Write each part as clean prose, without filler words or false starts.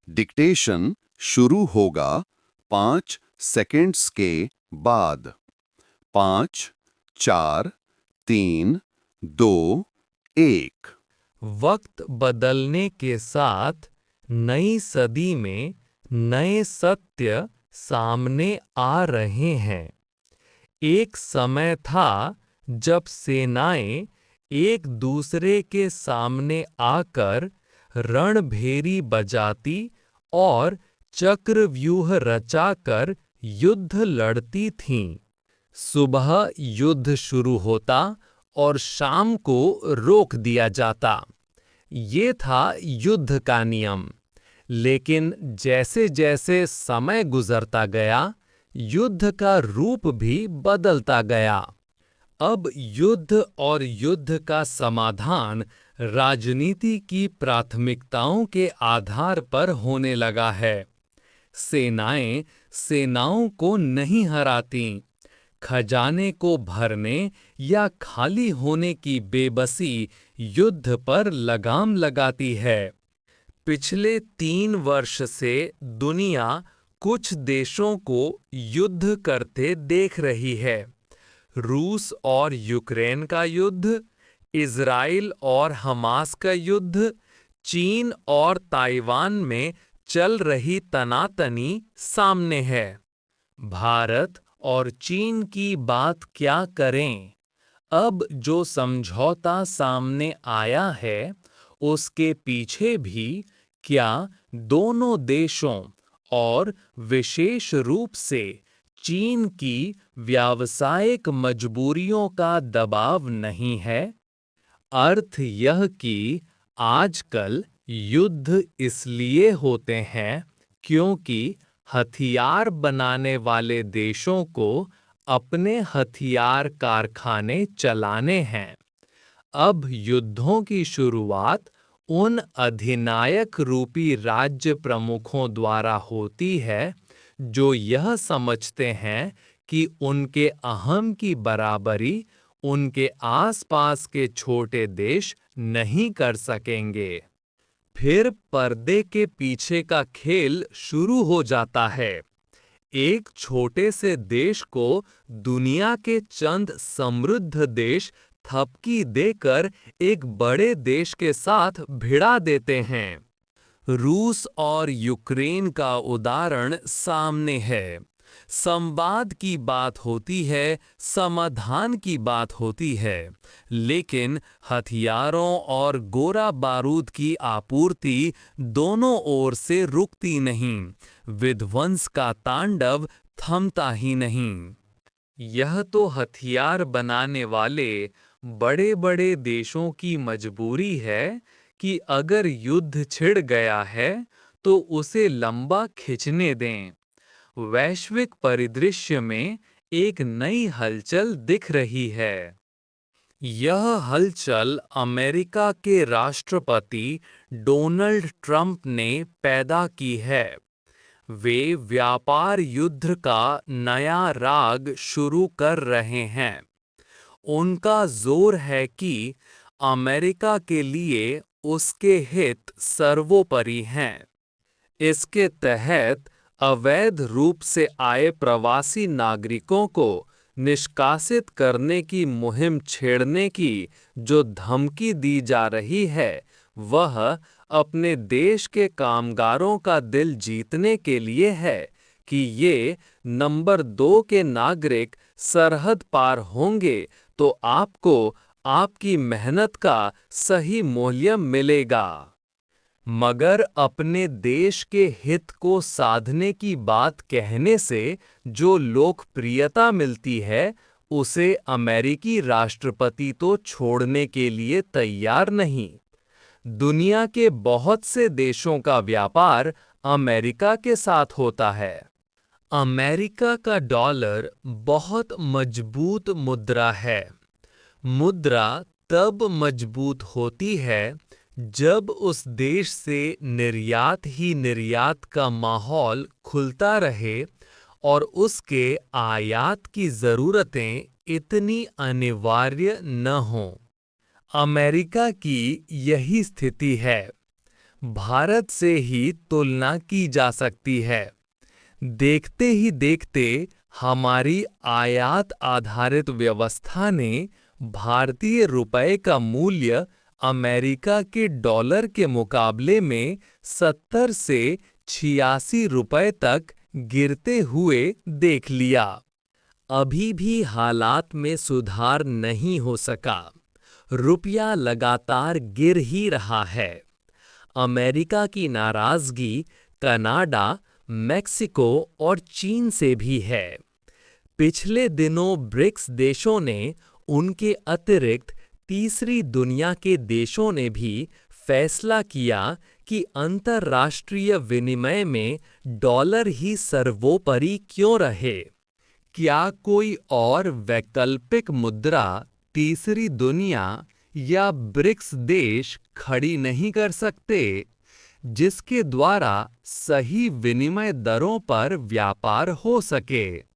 Dictation शुरू होगा 5 seconds के बाद। 5, 4, 3, 2, 1। वक्त बदलने के साथ नई सदी में नए सत्य सामने आ रहे हैं। एक समय था जब सेनाएं एक दूसरे के सामने आकर रणभेरी बजाती और चक्रव्यूह रचाकर युद्ध लड़ती थीं। सुबह युद्ध शुरू होता और शाम को रोक दिया जाता। ये था युद्ध का नियम। लेकिन जैसे जैसे समय गुजरता गया, युद्ध का रूप भी बदलता गया। अब युद्ध और युद्ध का समाधान राजनीति की प्राथमिकताओं के आधार पर होने लगा है। सेनाएं सेनाओं को नहीं हराती, खजाने को भरने या खाली होने की बेबसी युद्ध पर लगाम लगाती है। पिछले 3 वर्ष से दुनिया कुछ देशों को युद्ध करते देख रही है। रूस और यूक्रेन का युद्ध, इज़राइल और हमास का युद्ध, चीन और ताइवान में चल रही तनातनी सामने है। भारत और चीन की बात क्या करें? अब जो समझौता सामने आया है, उसके पीछे भी क्या दोनों देशों और विशेष रूप से चीन की व्यावसायिक मजबूरियों का दबाव नहीं है? अर्थ यह कि आजकल युद्ध इसलिए होते हैं क्योंकि हथियार बनाने वाले देशों को अपने हथियार कारखाने चलाने हैं। अब युद्धों की शुरुआत उन अधिनायक रूपी राज्य प्रमुखों द्वारा होती है जो यह समझते हैं कि उनके अहम की बराबरी उनके आसपास के छोटे देश नहीं कर सकेंगे। फिर पर्दे के पीछे का खेल शुरू हो जाता है। एक छोटे से देश को दुनिया के चंद समृद्ध देश थपकी देकर एक बड़े देश के साथ भिड़ा देते हैं। रूस और यूक्रेन का उदाहरण सामने है। संवाद की बात होती है, समाधान की बात होती है, लेकिन हथियारों और गोला बारूद की आपूर्ति दोनों ओर से रुकती नहीं। विध्वंस का तांडव थमता ही नहीं। यह तो हथियार बनाने वाले बड़े-बड़े देशों की मजबूरी है कि अगर युद्ध छिड़ गया है तो उसे लंबा खिंचने दें। वैश्विक परिदृश्य में एक नई हलचल दिख रही है। यह हलचल अमेरिका के राष्ट्रपति डोनाल्ड ट्रंप ने पैदा की है। वे व्यापार युद्ध का नया राग शुरू कर रहे हैं। उनका जोर है कि अमेरिका के लिए उसके हित सर्वोपरि हैं। इसके तहत अवैध रूप से आए प्रवासी नागरिकों को निष्कासित करने की मुहिम छेड़ने की जो धमकी दी जा रही है, वह अपने देश के कामगारों का दिल जीतने के लिए है कि ये नंबर 2 के नागरिक सरहद पार होंगे तो आपको आपकी मेहनत का सही मूल्य मिलेगा। मगर अपने देश के हित को साधने की बात कहने से जो लोकप्रियता मिलती है, उसे अमेरिकी राष्ट्रपति तो छोड़ने के लिए तैयार नहीं। दुनिया के बहुत से देशों का व्यापार अमेरिका के साथ होता है। अमेरिका का डॉलर बहुत मजबूत मुद्रा है। मुद्रा तब मजबूत होती है जब उस देश से निर्यात ही निर्यात का माहौल खुलता रहे और उसके आयात की ज़रूरतें इतनी अनिवार्य न हों। अमेरिका की यही स्थिति है। भारत से ही तुलना की जा सकती है। देखते ही देखते हमारी आयात आधारित व्यवस्था ने भारतीय रुपए का मूल्य अमेरिका के डॉलर के मुकाबले में 70 से 86 रुपए तक गिरते हुए देख लिया। अभी भी हालात में सुधार नहीं हो सका। रुपया लगातार गिर ही रहा है। अमेरिका की नाराजगी कनाडा, मेक्सिको और चीन से भी है। पिछले दिनों ब्रिक्स देशों ने उनके अतिरिक्त तीसरी दुनिया के देशों ने भी फैसला किया कि अंतर्राष्ट्रीय विनिमय में डॉलर ही सर्वोपरि क्यों रहे। क्या कोई और वैकल्पिक मुद्रा तीसरी दुनिया या ब्रिक्स देश खड़ी नहीं कर सकते, जिसके द्वारा सही विनिमय दरों पर व्यापार हो सके?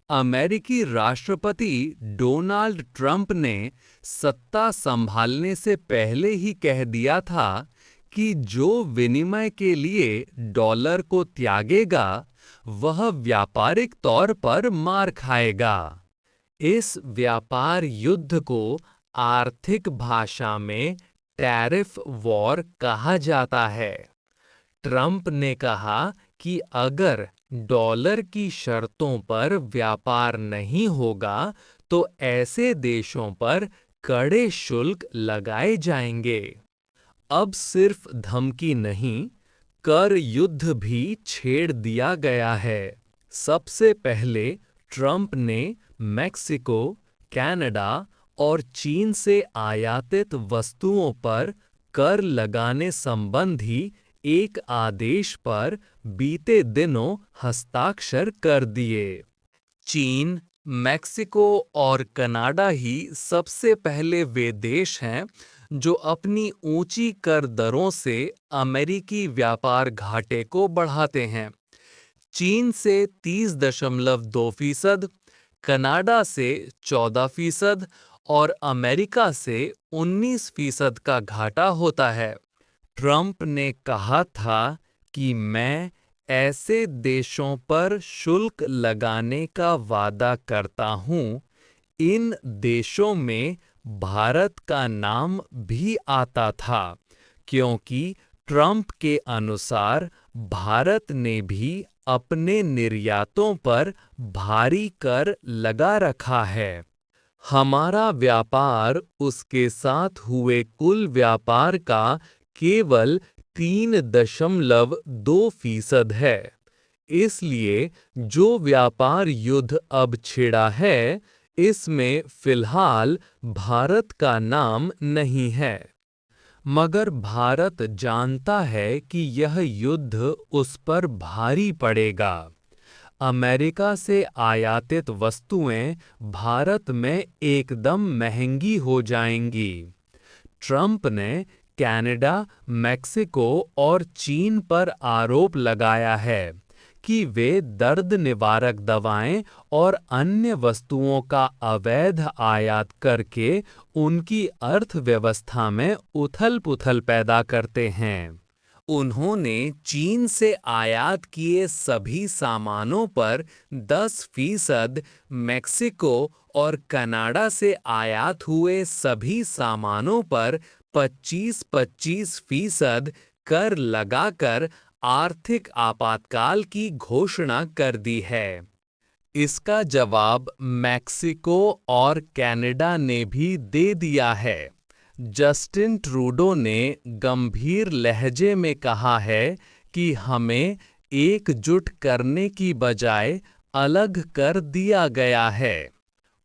अमेरिकी राष्ट्रपति डोनाल्ड ट्रंप ने सत्ता संभालने से पहले ही कह दिया था कि जो विनिमय के लिए डॉलर को त्यागेगा, वह व्यापारिक तौर पर मार खाएगा। इस व्यापार युद्ध को आर्थिक भाषा में टैरिफ वॉर कहा जाता है। ट्रंप ने कहा कि अगर डॉलर की शर्तों पर व्यापार नहीं होगा तो ऐसे देशों पर कड़े शुल्क लगाए जाएंगे। अब सिर्फ धमकी नहीं, कर युद्ध भी छेड़ दिया गया है। सबसे पहले ट्रंप ने मेक्सिको, कनाडा और चीन से आयातित वस्तुओं पर कर लगाने संबंधी एक आदेश पर बीते दिनों हस्ताक्षर कर दिए। चीन, मेक्सिको और कनाडा ही सबसे पहले वे देश हैं जो अपनी ऊंची कर दरों से अमेरिकी व्यापार घाटे को बढ़ाते हैं। चीन से 30.2%, कनाडा से 14% और अमेरिका से 19% का घाटा होता है। ट्रंप ने कहा था कि मैं ऐसे देशों पर शुल्क लगाने का वादा करता हूं। इन देशों में भारत का नाम भी आता था, क्योंकि ट्रंप के अनुसार भारत ने भी अपने निर्यातों पर भारी कर लगा रखा है। हमारा व्यापार उसके साथ हुए कुल व्यापार का केवल 3.2% है। इसलिए जो व्यापार युद्ध अब छिड़ा है, इसमें फिलहाल भारत का नाम नहीं है। मगर भारत जानता है कि यह युद्ध उस पर भारी पड़ेगा। अमेरिका से आयातित वस्तुएं भारत में एकदम महंगी हो जाएंगी। ट्रंप ने कनाडा, मेक्सिको और चीन पर आरोप लगाया है कि वे दर्द निवारक दवाएं और अन्य वस्तुओं का अवैध आयात करके उनकी अर्थव्यवस्था में उथल-पुथल पैदा करते हैं। उन्होंने चीन से आयात किए सभी सामानों पर 10%, मेक्सिको और कनाडा से आयात हुए सभी सामानों पर 25-25% कर लगाकर आर्थिक आपातकाल की घोषणा कर दी है। इसका जवाब मेक्सिको और कनाडा ने भी दे दिया है। जस्टिन ट्रूडो ने गंभीर लहजे में कहा है कि हमें एकजुट करने की बजाय अलग कर दिया गया है।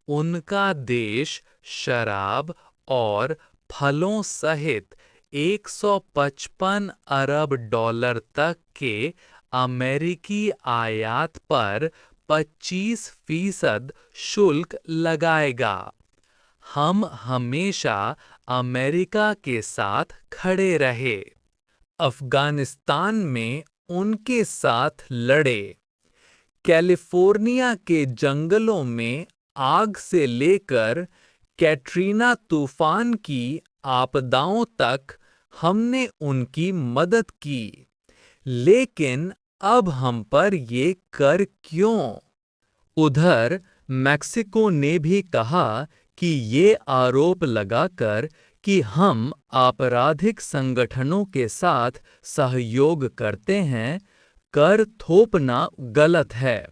उनका देश शराब और फलों सहित 155 अरब डॉलर तक के अमेरिकी आयात पर 25% शुल्क लगाएगा। हम हमेशा अमेरिका के साथ खड़े रहे, अफगानिस्तान में उनके साथ लड़े, कैलिफोर्निया के जंगलों में आग से लेकर कैटरीना तूफान की आपदाओं तक हमने उनकी मदद की। लेकिन अब हम पर ये कर क्यों? उधर मेक्सिको ने भी कहा कि ये आरोप लगाकर कि हम आपराधिक संगठनों के साथ सहयोग करते हैं, कर थोपना गलत है।